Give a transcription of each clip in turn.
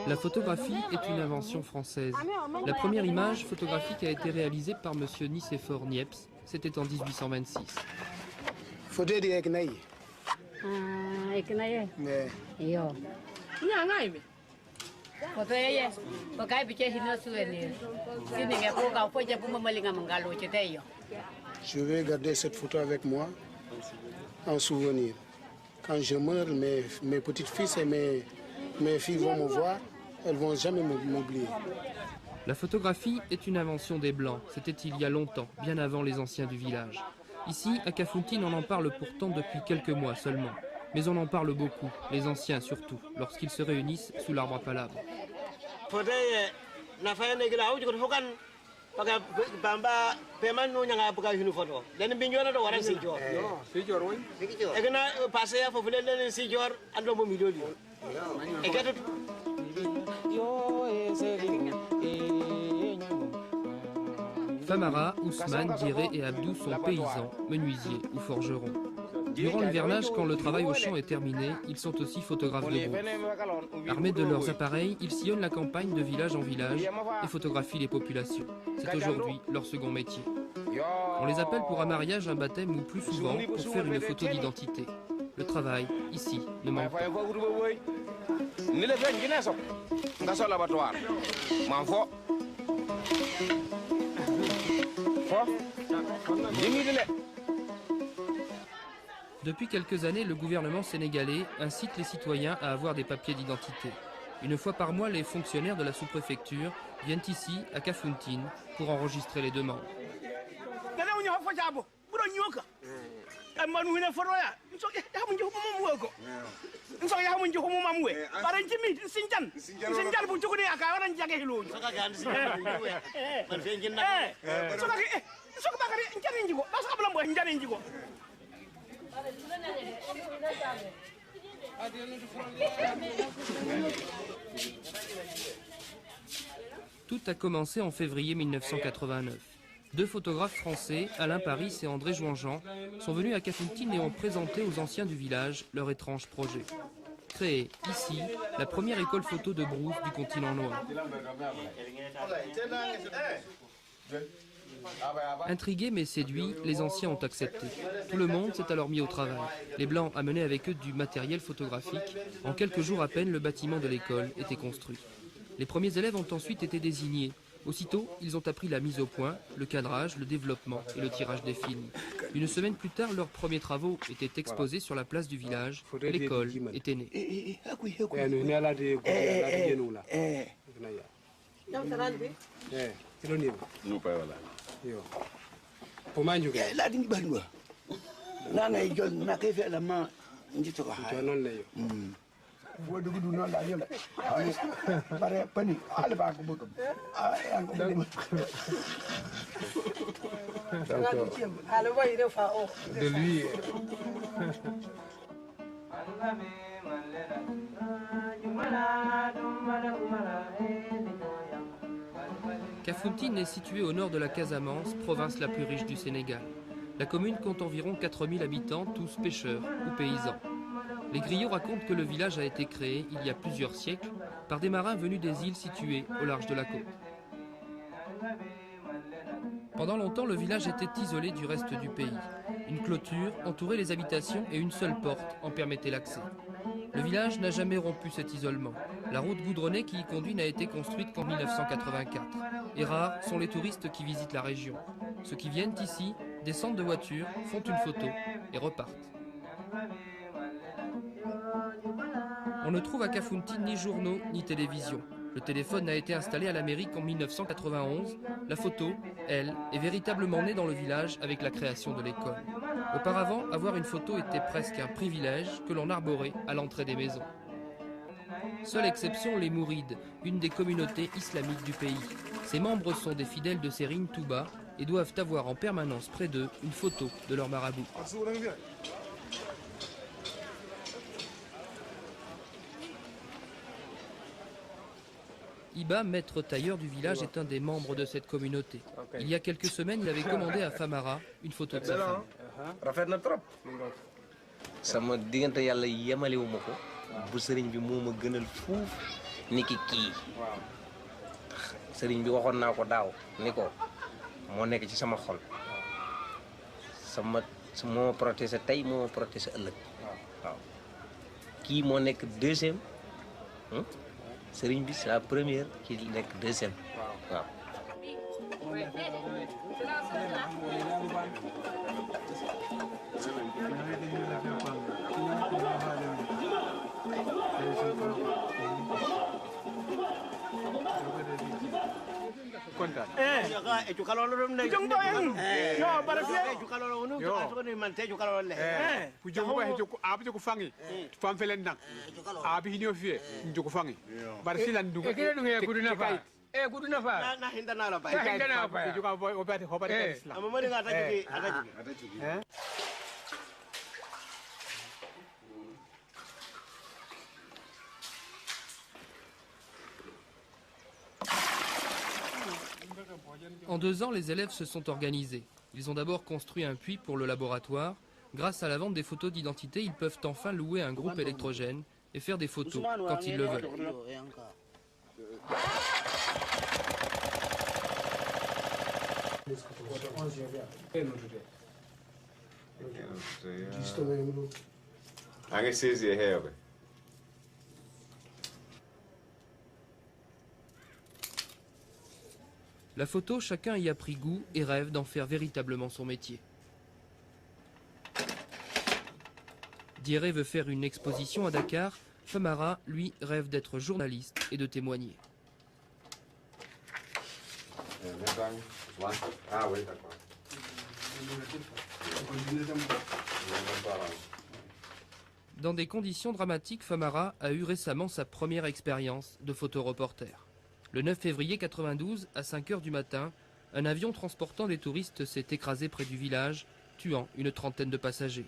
La photographie est une invention française. La première image photographique a été réalisée par M. Nicéphore Niepce. C'était en 1826. Je vais garder cette photo avec moi en souvenir. Quand je meurs, mes petites filles et mes filles vont me voir, elles ne vont jamais m'oublier. La photographie est une invention des Blancs. C'était il y a longtemps, bien avant les anciens du village. Ici, à Kafountine, on en parle pourtant depuis quelques mois seulement. Mais on en parle beaucoup, les anciens surtout, lorsqu'ils se réunissent sous l'arbre à palabre. Famara, Ousmane, Djiré et Abdou sont paysans, menuisiers ou forgerons. Durant l'hivernage, quand le travail au champ est terminé, ils sont aussi photographes de brousse. Armés de leurs appareils, ils sillonnent la campagne de village en village et photographient les populations. C'est aujourd'hui leur second métier. On les appelle pour un mariage, un baptême ou plus souvent pour faire une photo d'identité. Le travail, ici, ne manque pas. Depuis quelques années, le gouvernement sénégalais incite les citoyens à avoir des papiers d'identité. Une fois par mois, les fonctionnaires de la sous-préfecture viennent ici, à Kafountine, pour enregistrer les demandes. Tout a commencé en février 1989. Deux photographes français, Alain Paris et André Jouanjean, sont venus à Kafountine et ont présenté aux anciens du village leur étrange projet. Créer ici la première école photo de brousse du continent noir. Intrigués mais séduits, les anciens ont accepté. Tout le monde s'est alors mis au travail. Les Blancs amenaient avec eux du matériel photographique. En quelques jours à peine, le bâtiment de l'école était construit. Les premiers élèves ont ensuite été désignés. Aussitôt, ils ont appris la mise au point, le cadrage, le développement et le tirage des films. Une semaine plus tard, leurs premiers travaux étaient exposés sur la place du village. L'école était née. De lui. Kafountine est située au nord de la Casamance, province la plus riche du Sénégal. La commune compte environ 4000 habitants, tous pêcheurs ou paysans. Les griots racontent que le village a été créé il y a plusieurs siècles par des marins venus des îles situées au large de la côte. Pendant longtemps, le village était isolé du reste du pays. Une clôture entourait les habitations et une seule porte en permettait l'accès. Le village n'a jamais rompu cet isolement. La route goudronnée qui y conduit n'a été construite qu'en 1984. Et rares sont les touristes qui visitent la région. Ceux qui viennent ici descendent de voiture, font une photo et repartent. On ne trouve à Kafountine ni journaux ni télévision. Le téléphone n'a été installé à la mairie qu'en 1991. La photo, elle, est véritablement née dans le village avec la création de l'école. Auparavant, avoir une photo était presque un privilège que l'on arborait à l'entrée des maisons. Seule exception, les Mourides, une des communautés islamiques du pays. Ses membres sont des fidèles de Serigne Touba et doivent avoir en permanence près d'eux une photo de leur marabout. Iba, maître tailleur du village, est un des membres de cette communauté. Il y a quelques semaines, il avait commandé à Famara une photo de sa femme. Sama diggante yàlla yemalewuma ko bu sëriñ bi moo ma gënal fuuf niki kii sëriñ bi waxoon naa ko daaw ni ko moo nekk ci sama xol moo protégé tey moo protégé ëllëg waaw kii moo nekk deuxième sëriñ bi c'est la première ki nekk deuxième waaw. En 2 ans, les élèves se sont organisés. Ils ont d'abord construit un puits pour le laboratoire. Grâce à la vente des photos d'identité, ils peuvent enfin louer un groupe électrogène et faire des photos quand ils le veulent. La photo, chacun y a pris goût et rêve d'en faire véritablement son métier. Dieré veut faire une exposition à Dakar. Famara, lui, rêve d'être journaliste et de témoigner. Dans des conditions dramatiques, Famara a eu récemment sa première expérience de photoreporter. Le 9 février 92, à 5 h du matin, un avion transportant des touristes s'est écrasé près du village, tuant une trentaine de passagers.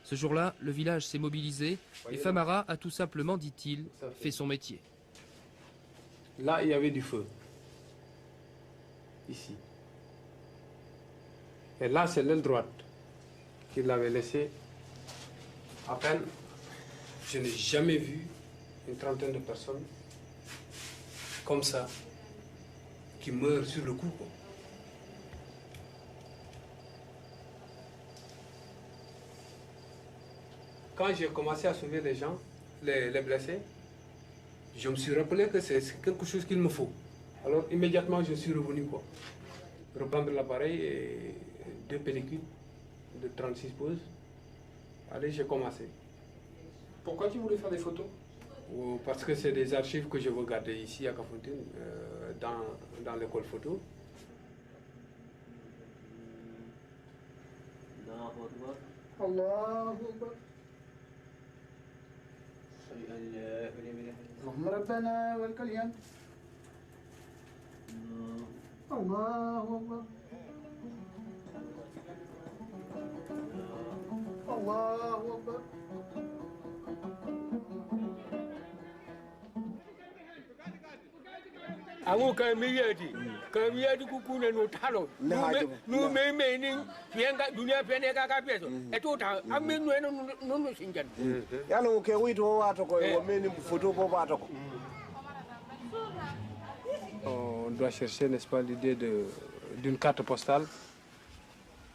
Ce jour-là, le village s'est mobilisé et Famara a tout simplement, dit-il, fait son métier. Là, il y avait du feu. Ici. Et là, c'est l'aile droite qu'il avait laissé à peine. Je n'ai jamais vu une trentaine de personnes comme ça, qui meurent sur le coup. Quand j'ai commencé à sauver les gens, les blessés, je me suis rappelé que c'est quelque chose qu'il me faut. Alors immédiatement je suis revenu reprendre l'appareil et 2 pellicules de 36 poses. Allez, j'ai commencé. Pourquoi tu voulais faire des photos? Parce que c'est des archives que je veux garder ici à Kafountine, dans l'école photo. Allahu Akbar. اللهم ربنا والكليان الله أكبر الله أكبر. Amu kamiyati kukuna no talo no me ni fianga dunia pene kaka peso etota amenu no sinjan yalo ke wito wato ko o meni photo bo wato ko. On doit chercher, n'est-ce pas, l'idée d'une carte postale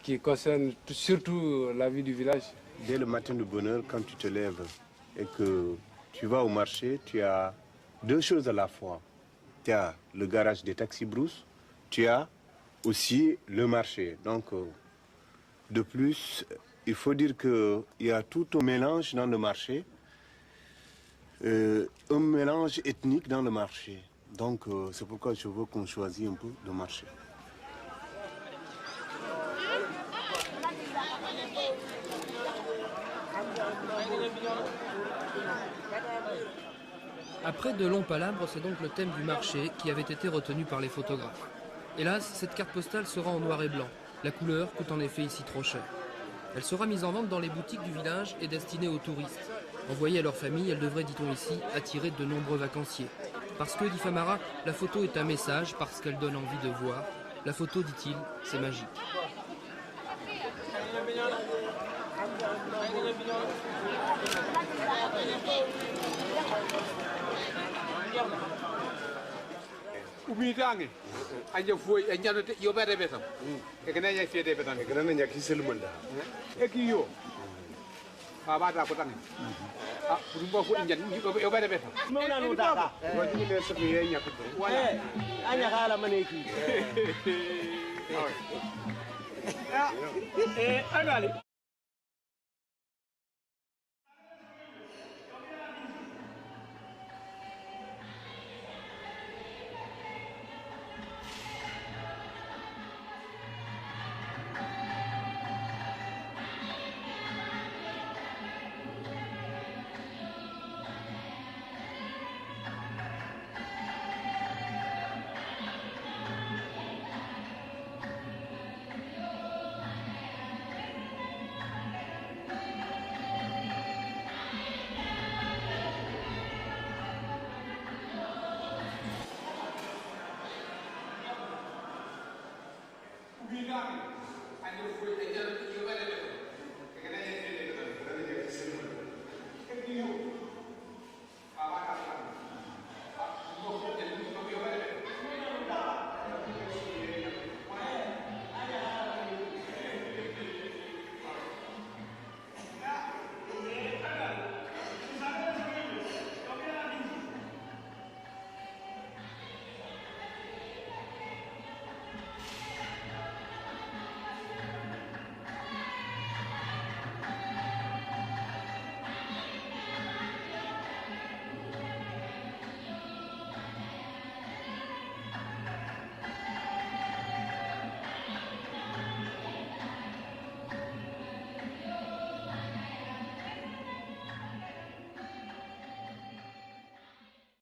qui concerne surtout la vie du village. Dès le matin de bonne heure, quand tu te lèves et que tu vas au marché, tu as 2 choses à la fois. Tu as le garage des taxis brousse, tu as aussi le marché. Donc, De plus, il faut dire qu'il y a tout un mélange dans le marché, un mélange ethnique dans le marché. Donc c'est pourquoi je veux qu'on choisisse un peu le marché. Après de longs palabres, c'est donc le thème du marché qui avait été retenu par les photographes. Hélas, cette carte postale sera en noir et blanc. La couleur coûte en effet ici trop cher. Elle sera mise en vente dans les boutiques du village et destinée aux touristes. Envoyée à leur famille, elle devrait, dit-on ici, attirer de nombreux vacanciers. Parce que, dit Famara, la photo est un message, parce qu'elle donne envie de voir. La photo, dit-il, c'est magique. Umitange anja foi anja yo bede betam e kana nya fiete betam e kana nya kisel manda e ki yo ba ta ko tan ah rumba fu injan yo bede betam mo na no ta ko ni ne so ye nya ko wala anya kala mane ki agali Thank you.